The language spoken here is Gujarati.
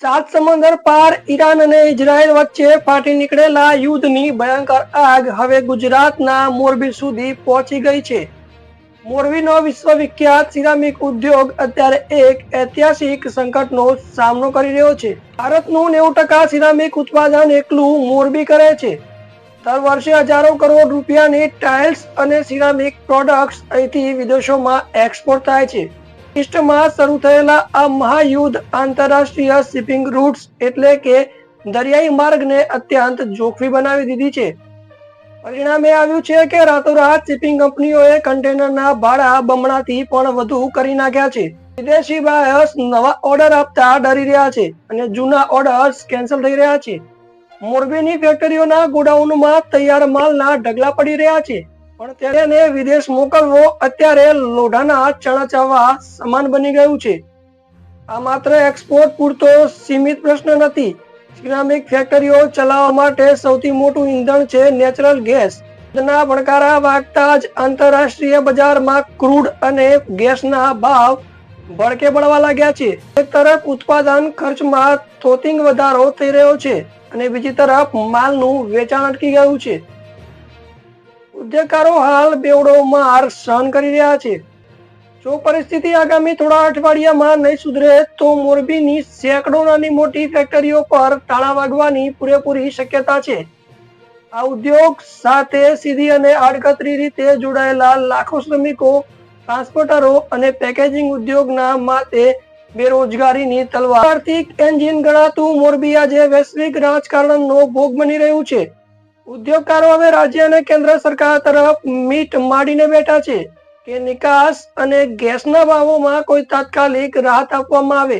સાત સમંદર પાર ઈરાન અને ઇઝરાયલ વચ્ચે ફાટી નીકળેલા યુદ્ધની ભયંકર આગ હવે ગુજરાતના મોરબી સુધી પહોંચી ગઈ છે। મોરબીનો વિશ્વવિખ્યાત સિરામિક ઉદ્યોગ અત્યારે એક ઐતિહાસિક સંકટનો સામનો કરી રહ્યો છે। ભારતનું 90% સિરામિક ઉત્પાદન એકલું મોરબી કરે છે। દર વર્ષે હજારો કરોડ રૂપિયાની ટાઇલ્સ અને સિરામિક પ્રોડક્ટ્સ અહીંથી વિદેશોમાં એક્સપોર્ટ થાય છે। ઈસ્ટમાં શરૂ થયેલા આ મહાયુદ્ધ આંતરરાષ્ટ્રીય શિપિંગ રૂટ્સ એટલે કે દરિયાઈ માર્ગને અત્યંત જોખમી બનાવી દીધી છે। પરિણામે આવ્યું છે કે રાતોરાત શિપિંગ કંપનીઓએ કન્ટેનરના ભાડા બમણાથી પણ વધુ કરી નાખ્યા છે। વિદેશી બાયર્સ નવા ઓર્ડર આપતા ડરી રહ્યા છે અને જૂના ઓર્ડર્સ કેન્સલ થઈ રહ્યા છે। મોરબીની ફેક્ટરીઓના ગોડાઉનમાં તૈયાર માલના ઢગલા પડી રહ્યા છે, પણ તેને વિદેશ મોકલવો અત્યારે લોઢાના ચણા ચાવવા સમાન બની ગયું છે। આ માત્ર એક્સપોર્ટ પૂરતો સીમિત પ્રશ્ન નથી। સિરામિક ફેક્ટરીઓ ચલાવવા માટે સૌથી મોટું ઈંધણ છે નેચરલ ગેસ। ના ભણકારા વાગતા જ આંતરરાષ્ટ્રીય બજારમાં ક્રૂડ અને ગેસના ભાવ ભડકે પડવા લાગ્યા છે। એક તરફ ઉત્પાદન ખર્ચમાં થોતિંગ વધારો થઈ રહ્યો છે અને બીજી તરફ માલનું વેચાણ અટકી ગયું છે। ઉદ્યોગકારો હાલ બેવડો માર સહન કરી રહ્યા છે। જો પરિસ્થિતિ આગામી થોડા અઠવાડિયામાં નહીં સુધરે તો મોરબીની સેંકડો નાની મોટી ફેક્ટરીઓ પર તાળા વાગવાની પૂરેપૂરી શક્યતા છે। આ ઉદ્યોગ સાથે સીધી અને આડકતરી રીતે જોડાયેલા લાખો શ્રમિકો, ટ્રાન્સપોર્ટરો અને પેકેજિંગ ઉદ્યોગના માથે બેરોજગારીની તલવાર। આર્થિક એન્જિન ગણાતું મોરબી આજે વૈશ્વિક રાજકારણનો ભોગ બની રહ્યું છે। ઉદ્યોગકારો હવે રાજ્ય અને કેન્દ્ર સરકાર તરફ મીટ માંડીને બેઠા છે કે નિકાસ અને ગેસના ભાવોમાં કોઈ તાત્કાલિક રાહત આપવામાં આવે।